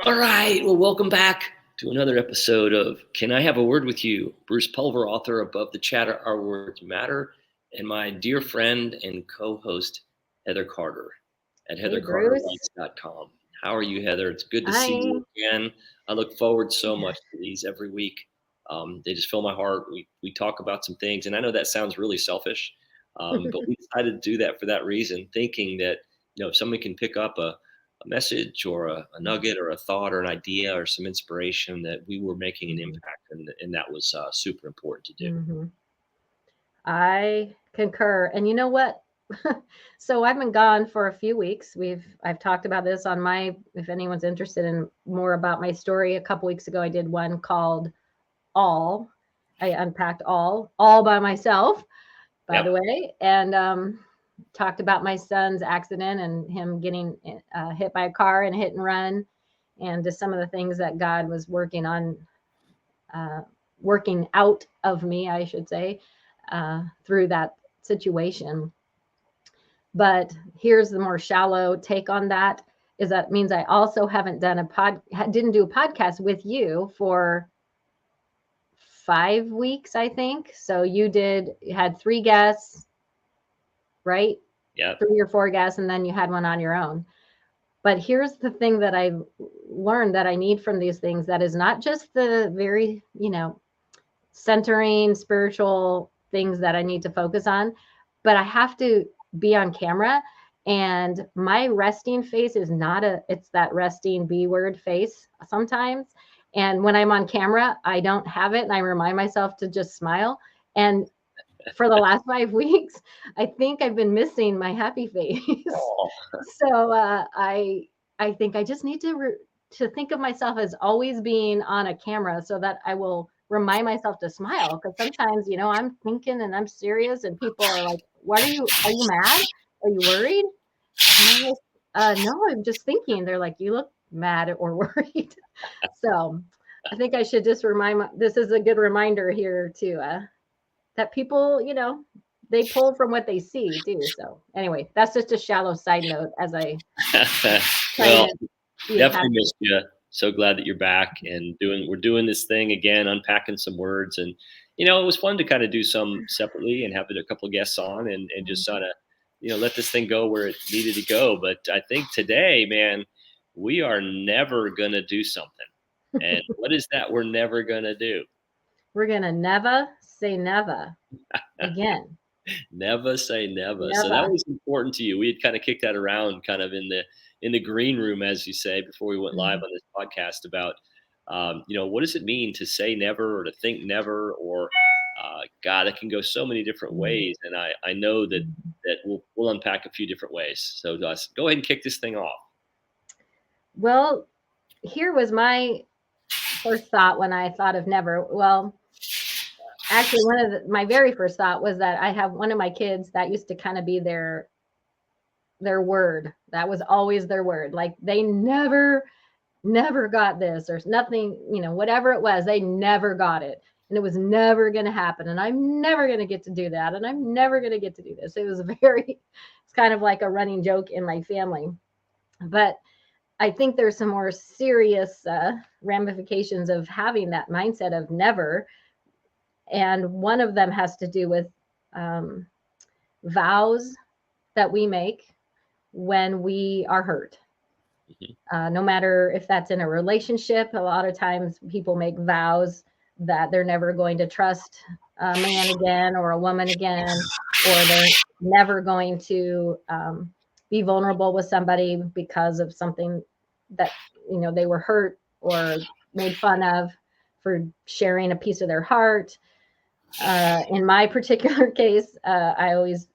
All right. Well, welcome back to another episode of Can I Have a Word with You? Bruce Pulver, author Above the Chatter, Our Words Matter, and my dear friend and co host, Heather Carter at Hey, Bruce. heathercarterwrites.com. How are you, Heather? It's good to see Hi. you again. I look forward so Yeah. much to these every week. They just fill my heart. We talk about some things, and I know that sounds really selfish, but we decided to do that for that reason, thinking that if somebody can pick up a message or a nugget or a thought or an idea or some inspiration that we were making an Mhm. impact, and that was super important to do. Mhm. I concur. And you know what? So I've been gone for a few weeks. I've talked about this on my, if anyone's interested in more about my story, a couple weeks ago I did one called All. I unpacked all by myself, by the Yep. way, and talked about my son's accident and him getting hit by a car and hit and run, and just some of the things that God was uh, working out of me, I should say, through that situation. But here's the more shallow take on that is that means I also haven't done didn't do a podcast with you for 5 weeks, I think. So you had three guests, right? Yep. 3 or 4 guests, and then you had one on your own. But here's the thing that I've learned that I need from these things that is not just the very, centering spiritual things that I need to focus on, but I have to be on camera. And my resting face is not it's that resting B word face sometimes. And when I'm on camera, I don't have it. And I remind myself to just smile. And for the last 5 weeks, I think I've been missing my happy face. Oh, So I think I just need to think of myself as always being on a camera so that I will remind myself to smile. Because sometimes, I'm thinking and I'm serious, and people are like, "What are you? Are you mad? Are you worried?" And I'm like, "No, I'm just thinking." They're like, "You look mad or worried." So I think I should just this is a good reminder here to that people, they pull from what they see too. So anyway, that's just a shallow side note as I try well, to be definitely happy. missed you. So glad that you're back and we're doing this thing again, unpacking some words, and it was fun to kind of do some separately and have a couple of guests on and just sort of let this thing go where it needed to go. But I think today, man, we are never gonna do something, and what is that we're never gonna do? We're gonna never say never again. Never say never. So that Never. was important to you. We had kind of kicked that around kind of in the green room, as you say, before we went live Mhm. on this podcast about what does it mean to say never or to think never or God, it can go so many different Mhm. ways. And I know that Mhm. we'll unpack a few different ways. So go ahead and kick this thing off. Well, here was my first thought when I thought of never. Well, actually, my very first thought was that I have one of my kids that used to kind of be their word. That was always their word. Like they never got this or nothing, whatever it was, they never got it. And it was never going to happen. And I'm never going to get to do that. And I'm never going to get to do this. It's kind of like a running joke in my family. But I think there's some more serious ramifications of having that mindset of never. And one of them has to do with um, vows that we make when we are hurt. Mhm. No matter if that's in a relationship, a lot of times people make vows that they're never going to trust a man again or a woman again, or they're never going to be vulnerable with somebody because of something that they were hurt or made fun of for sharing a piece of their heart. In my particular case, I always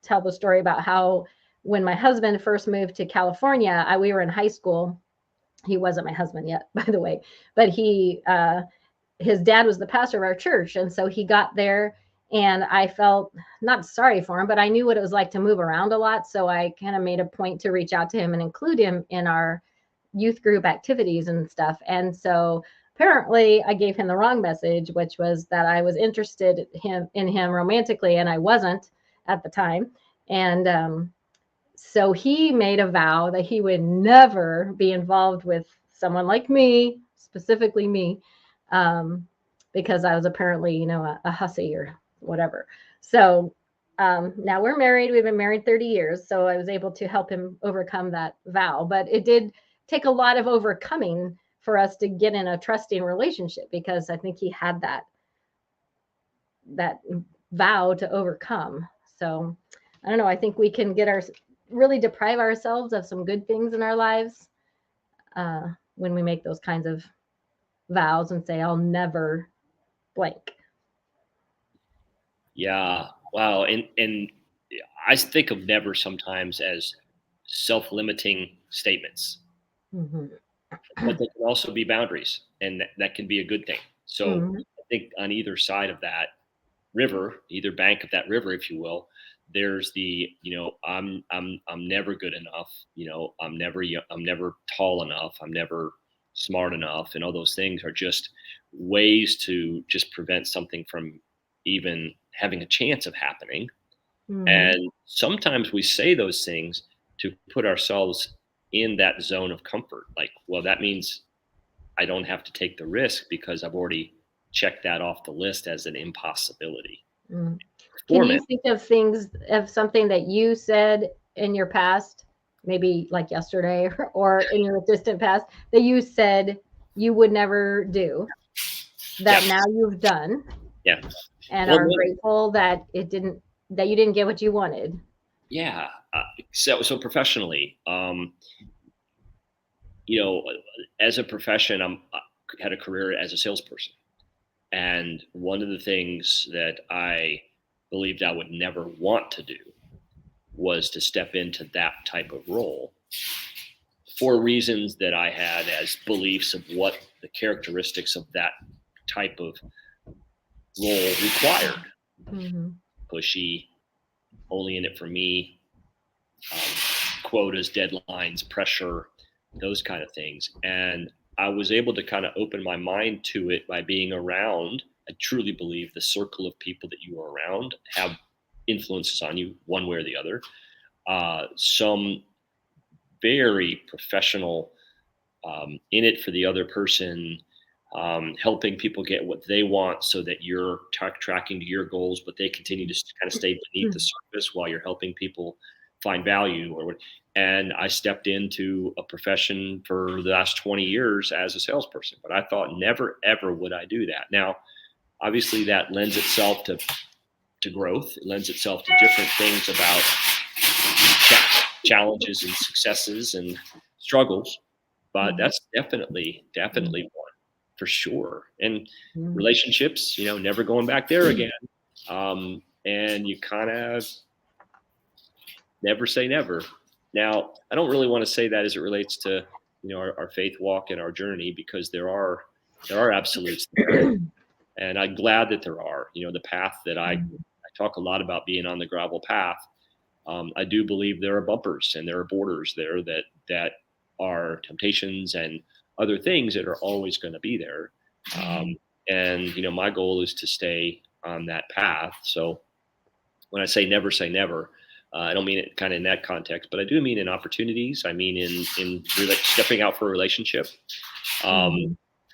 tell the story about how when my husband first moved to California, we were in high school. He wasn't my husband yet, by the way, but his dad was the pastor of our church, and so he got there, and I felt not sorry for him, but I knew what it was like to move around a lot, so I kind of made a point to reach out to him and include him in our youth group activities and stuff. And so apparently I gave him the wrong message, which was that I was interested in him romantically, and I wasn't at the time. And so he made a vow that he would never be involved with someone like me, specifically me, because I was apparently, a hussy or whatever. So now we're married. We've been married 30 years. So I was able to help him overcome that vow. But it did take a lot of overcoming for us to get in a trusting relationship, because I think he had that vow to overcome. So I don't know. I think we can really deprive ourselves of some good things in our lives when we make those kinds of vows and say, I'll never blank. Yeah. Wow. And I think of never sometimes as self-limiting statements, Mm-hmm. but they can also be boundaries, and that can be a good thing. So Mm-hmm. I think on either side of that river, either bank of that river, if you will, there's the, I'm never good enough. I'm never tall enough. I'm never smart enough, and all those things are just ways to just prevent something from even having a chance of happening. Mm-hmm. And sometimes we say those things to put ourselves in that zone of comfort. Like, well, that means I don't have to take the risk because I've already checked that off the list as an impossibility. Mm-hmm. Can you Performance. think of something that you said in your past, maybe like yesterday or in your distant past, that you said you would never do, Yeah. that now you've done Yeah. and Well, are grateful that you didn't get what you wanted? yeah. So professionally, you know, as a profession, had a career as a salesperson, and one of the things that I believed I would never want to do was to step into that type of role for reasons that I had as beliefs of what the characteristics of that type of role required. Mm-hmm. Pushy, only in it for me, um, quotas, deadlines, pressure, those kind of things. And I was able to kind of open my mind to it by being around. I truly believe the circle of people that you are around have influences on you one way or the other. Some very professional, in it for the other person, helping people get what they want so that you're tracking to your goals, but they continue to kind of stay beneath the surface while you're helping people find value. And I stepped into a profession for the last 20 years as a salesperson, but I thought never, ever would I do that. Now, obviously that lends itself to growth. It lends itself to different things about challenges and successes and struggles, but that's definitely one for sure. And Mm-hmm. relationships, never going back there again. And you kind of never say never. Now, I don't really want to say that as it relates to our faith walk and our journey, because there are absolutes there, and I'm glad that there are. The path that I talk a lot about being on the gravel path. I do believe there are bumpers and there are borders there that are temptations and other things that are always going to be there. And my goal is to stay on that path. So when I say never, I don't mean it kind of in that context, but I do mean in opportunities. I mean in stepping out for a relationship,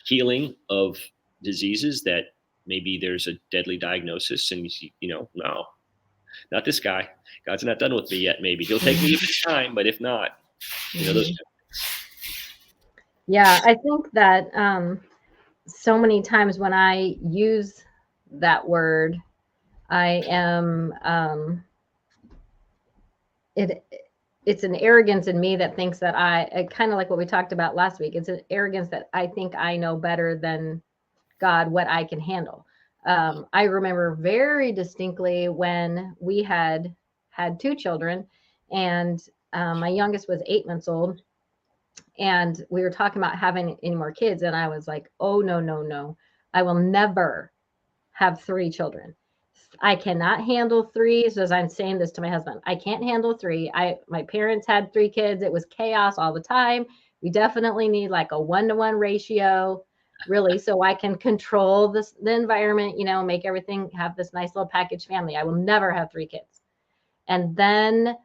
healing of diseases that maybe there's a deadly diagnosis, and no, not this guy. God's not done with me yet. Maybe he'll take me a time, but if not, those. Yeah, I think that so many times when I use that word, I am it's an arrogance in me that thinks that I kind of like what we talked about last week. It's an arrogance that I think I know better than God what I can handle. I remember very distinctly when we had 2 children, and my youngest was 8 months old, and we were talking about having any more kids, and I was like, oh no, no, no, I will never have 3 children. I cannot handle 3. So as I'm saying this to my husband, I can't handle 3. My parents had 3 kids. It was chaos all the time. We definitely need like a 1-to-1 ratio, really, so I can control the environment, make everything, have this nice little package family. I will never have 3 kids. And then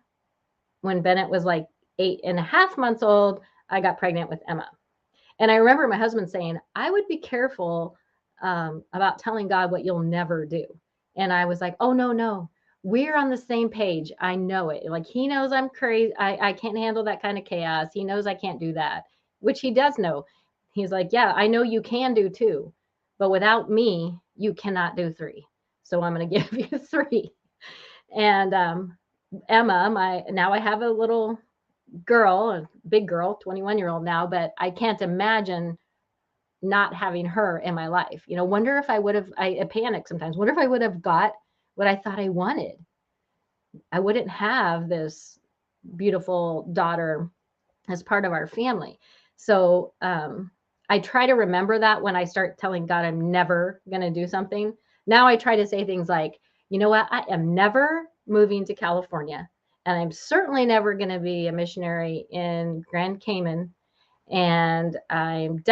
when Bennett was like 8.5 months old, I got pregnant with Emma. And I remember my husband saying, I would be careful about telling God what you'll never do. And I was like, oh, no, no. We're on the same page. I know it. Like, he knows I'm crazy. I can't handle that kind of chaos. He knows I can't do that, which he does know. He's like, yeah, I know you can do 2, but without me, you cannot do 3. So I'm going to give you 3. And Emma, now I have a little girl, a big girl, 21-year-old now, but I can't imagine not having her in my life. Wonder if I would have, I panic sometimes. Wonder if I would have got what I thought I wanted. I wouldn't have this beautiful daughter as part of our family. So I try to remember that when I start telling God I'm never going to do something. Now I try to say things like, you know what? I am never moving to California, and I'm certainly never going to be a missionary in Grand Cayman. And I'm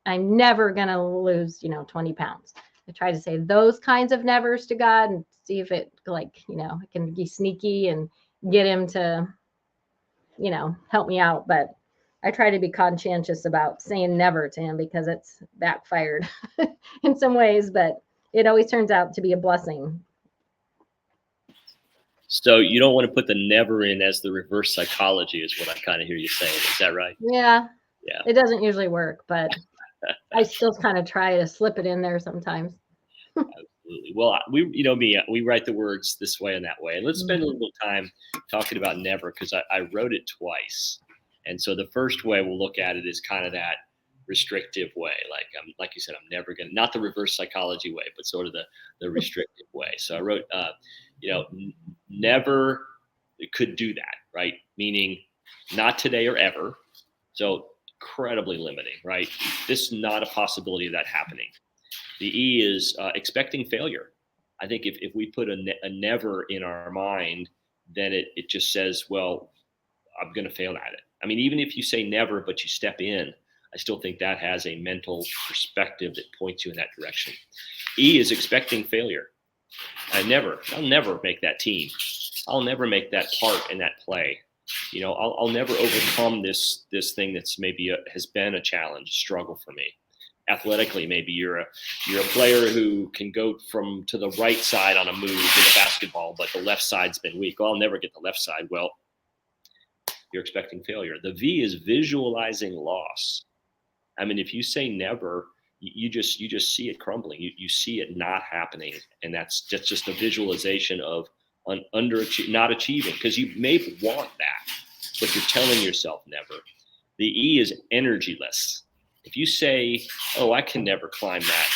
never going to lose, 20 pounds. I try to say those kinds of nevers to God and see if it I can be sneaky and get him to, help me out. But I try to be conscientious about saying never to him because it's backfired in some ways, but it always turns out to be a blessing. So you don't want to put the never in as the reverse psychology is what I kind of hear you saying. Is that right? Yeah. Yeah. It doesn't usually work, but I still kind of try to slip it in there sometimes. Absolutely. Well, we write the words this way and that way. And let's spend a little time talking about never, because I wrote it twice. And so the first way we'll look at it is kind of that restrictive way. Like you said, I'm never going to, not the reverse psychology way, but sort of the restrictive way. So I wrote, never could do that, right? Meaning not today or ever. So incredibly limiting, right? This is not a possibility of that happening. The E is expecting failure. I think if we put a never in our mind, then it just says, well, I'm going to fail at it. I mean, even if you say never, but you step in, I still think that has a mental perspective that points you in that direction. E is expecting failure. I'll never make that team. I'll never make that part in that play. I'll never overcome this thing that's maybe has been a challenge, struggle for me. Athletically, maybe you're a player who can go to the right side on a move in a basketball, but the left side's been weak. Well, I'll never get the left side. Well, you're expecting failure. The V is visualizing loss. I mean, if you say never, you just see it crumbling. You see it not happening, and that's just a visualization of not achieving, because you may want that, but you're telling yourself never. The E is energyless. If you say, oh, I can never climb that,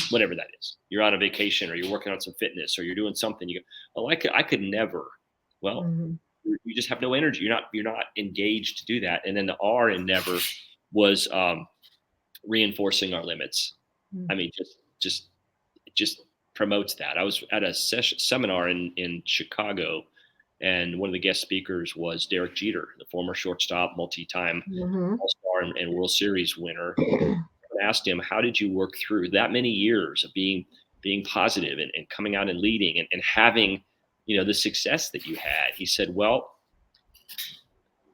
whatever that is, you're on a vacation or you're working on some fitness or you're doing something, you go, oh, I could never. Well, you just have no energy. You're not engaged to do that. And then the R in never was reinforcing our limits. I mean, just promotes that. I was at a seminar in Chicago, and one of the guest speakers was Derek Jeter, the former shortstop, multi-time All-Star and World Series winner. I asked him, how did you work through that many years of being positive and coming out and leading and having, the success that you had? He said, well,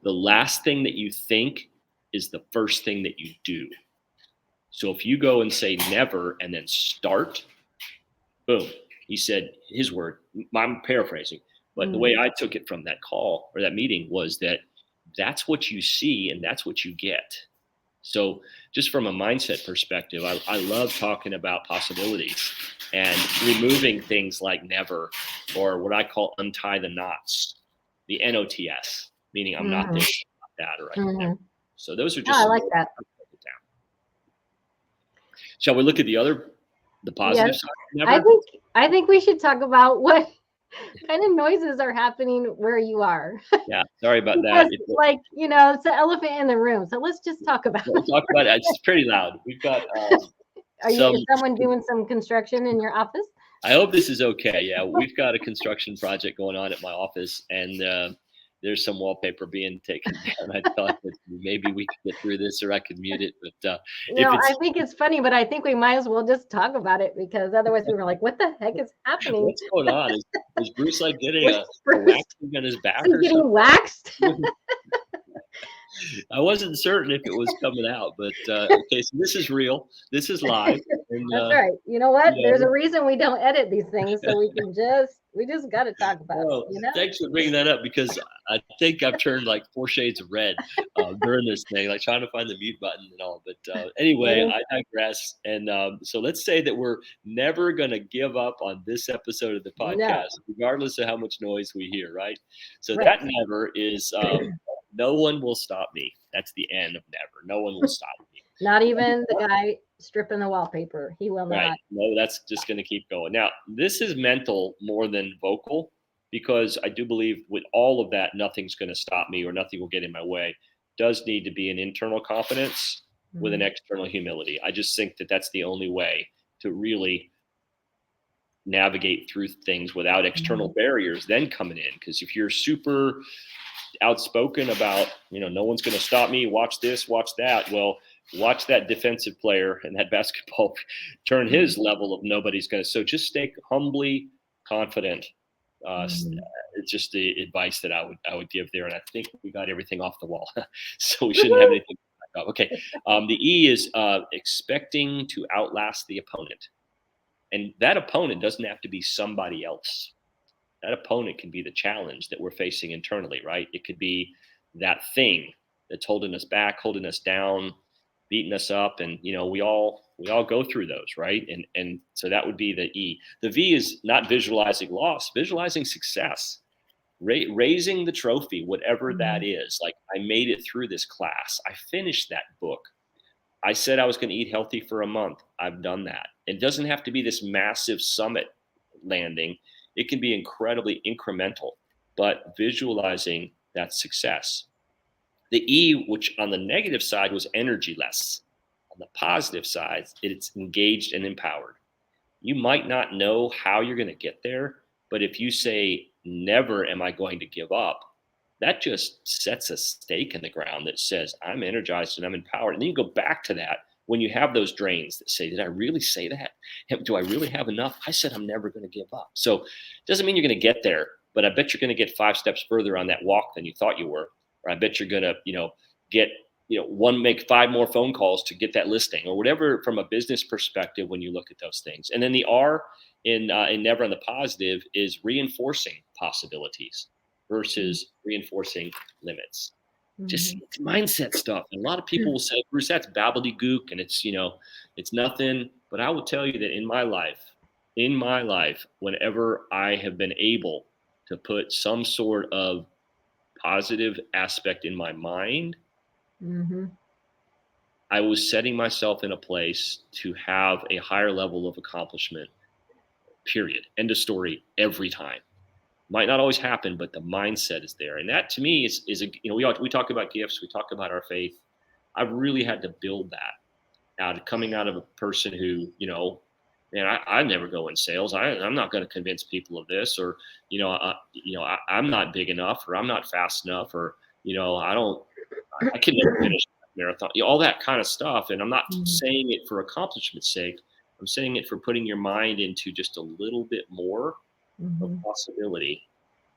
the last thing that you think is the first thing that you do. So if you go and say never and then start, boom. He said his word, I'm paraphrasing, but the way I took it from that call or that meeting was that's what you see and that's what you get. So just from a mindset perspective, I love talking about possibilities and removing things like never, or what I call untie the knots, the NOTS, meaning I'm not this, not that, or I can never. So those are just. I like that. Shall we look at the positive side? Never? I think we should talk about what kind of noises are happening where you are. Yeah, sorry about that. It's the elephant in the room. So let's just talk about it. We'll talk about it. It's pretty loud. We've got. Is someone doing some construction in your office? I hope this is okay. Yeah, we've got a construction project going on at my office, and there's some wallpaper being taken down. I thought that maybe we could get through this, or I could mute it. But I think it's funny, but I think we might as well just talk about it, because otherwise we were like, "What the heck is happening? What's going on? Is Bruce getting a waxing on his back? Is he getting waxed?" I wasn't certain if it was coming out, but okay, so this is real. This is live, and That's right. You know what? you There's a know. reason we don't edit these things, so we just got to talk about it, Oh, you know? thanks for bringing that up because I think I've turned like 4 shades of red during this thing, like trying to find the mute button and all. But anyway, Mhm. I digress. And so let's say that we're never going to give up on this episode of the No, podcast, regardless of how much noise we hear, right? So right. that never is no one will stop me. That's the end of never. No one will stop me. Not even the guy stripping the wallpaper. He will Right. not. No, that's just going to keep going. Now, this is mental more than vocal because I do believe with all of that, nothing's going to stop me or nothing will get in my way. Does need to be an internal confidence with an Mhm. external humility. I just think that that's the only way to really navigate through things without external Mhm. barriers then coming in. Because if you're super outspoken about, no one's going to stop me, watch this, watch that. Well, watch that defensive player and that basketball turn his level of nobody's going to. So just stay humbly confident. Mhm. It's just the advice that I would give there, and I think we got everything off the wall, so we shouldn't have Woohoo! anything. Okay, the E is expecting to outlast the opponent, and that opponent doesn't have to be somebody else. That opponent can be the challenge that we're facing internally, right? It could be that thing that's holding us back, holding us down, beating us up, and we all go through those, right? And so that would be the E. The V is not visualizing loss, visualizing success, raising the trophy, whatever that Mhm. is. Like I made it through this class, I finished that book. I said I was going to eat healthy for a month. I've done that. It doesn't have to be this massive summit landing. It can be incredibly incremental, but visualizing that success. The E, which on the negative side was energy less. On the positive side, it's engaged and empowered. You might not know how you're going to get there, but if you say, never am I going to give up, that just sets a stake in the ground that says, I'm energized and I'm empowered. And then you go back to that when you have those drains that say, did I really say that? Do I really have enough? I said, I'm never going to give up. So it doesn't mean you're going to get there, but I bet you're going to get 5 steps further on that walk than you thought you were. Or I bet you're going to, get make 5 more phone calls to get that listing or whatever from a business perspective when you look at those things. And then the R in never on the positive is reinforcing possibilities versus reinforcing limits. Just Mhm. it's mindset stuff. And a lot of people will say, Bruce, that's gobbledygook and it's nothing. But I will tell you that in my life, whenever I have been able to put some sort of positive aspect in my mind, Mhm. I was setting myself in a place to have a higher level of accomplishment, period. End of story every time. Might not always happen, but the mindset is there. And that to me is we talk about gifts, we talk about our faith. I've really had to build that coming out of a person who, man, I never go in sales. I'm not going to convince people of this, or, I'm not big enough, or I'm not fast enough, or, I don't, I can never finish a marathon, all that kind of stuff. And I'm not Mhm. saying it for accomplishment's sake. I'm saying it for putting your mind into just a little bit more of Mhm. possibility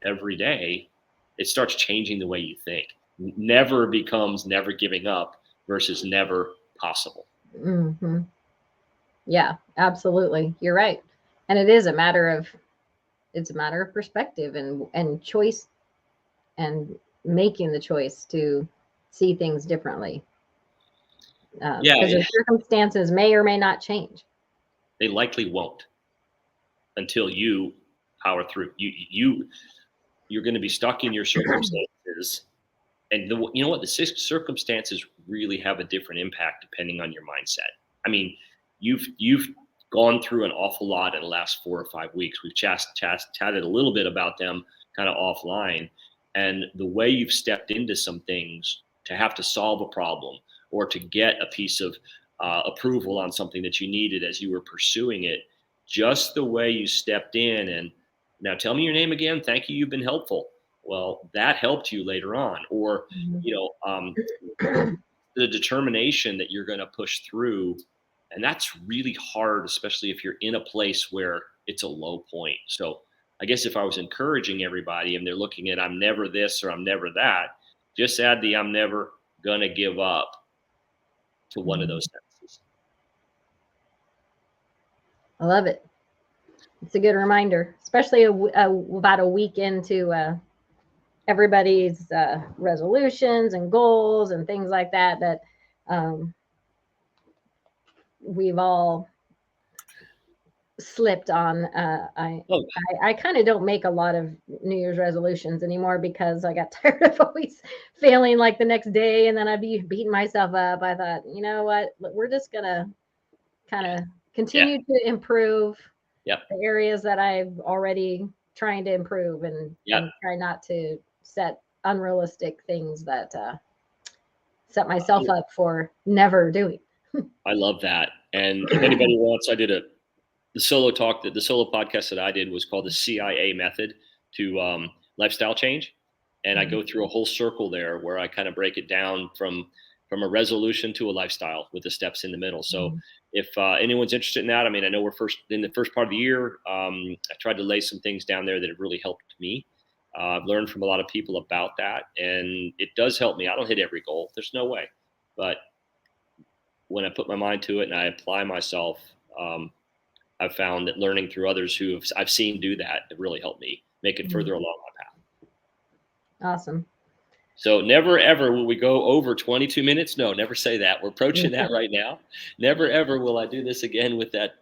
every day. It starts changing the way you think. Never becomes never giving up versus never possible. Mhm. Yeah, absolutely. You're right. And it is a matter of it's a matter of perspective and choice and making the choice to see things differently Yeah, because the circumstances may or may not change. they likely won't until you power through. You're going to be stuck in your circumstances, and you know what? The circumstances really have a different impact depending on your mindset. I mean, you've gone through an awful lot in the last 4 or 5 weeks. We've chatted a little bit about them kind of offline, and the way you've stepped into some things to have to solve a problem or to get a piece of approval on something that you needed as you were pursuing it, just the way you stepped in and now tell me your name again. Thank you. You've been helpful. Well, that helped you later on, or Mhm. you know, um, the determination that you're going to push through, and that's really hard, especially if you're in a place where it's a low point. So, I guess if I was encouraging everybody and they're looking at I'm never this or I'm never that, just add the I'm never. going to give up to one of those sentences. I love it. It's a good reminder, especially about a week into everybody's resolutions and goals and things like that, that we've all slipped on. I kind of don't make a lot of New Year's resolutions anymore because I got tired of always failing like the next day, and then I'd be beating myself up. I thought, you know what, we're just gonna kind of continue to improve the areas that I've already trying to improve, and try not to set unrealistic things that set myself up for never doing. I love that. And if anybody wants, I did the solo podcast that I did was called the CIA method to lifestyle change. And I go through a whole circle there where I kind of break it down from a resolution to a lifestyle with the steps in the middle. So if anyone's interested in that, I mean, I know we're in the first part of the year. I tried to lay some things down there that have really helped me. I've learned from a lot of people about that, and it does help me. I don't hit every goal. There's no way. But when I put my mind to it and I apply myself, I've found that learning through others who I've seen do that, it really helped me make it further along my path. Awesome. So never, ever will we go over 22 minutes. No, never say that. We're approaching that right now. Never, ever will I do this again with that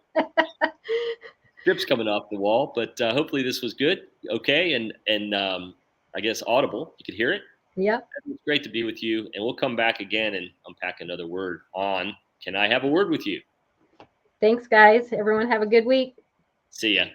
strips coming off the wall. But hopefully this was good. Okay. And I guess audible. You could hear it. Yeah. It's great to be with you. And we'll come back again and unpack another word on Can I Have a Word with You? Thanks, guys. Everyone have a good week. See ya.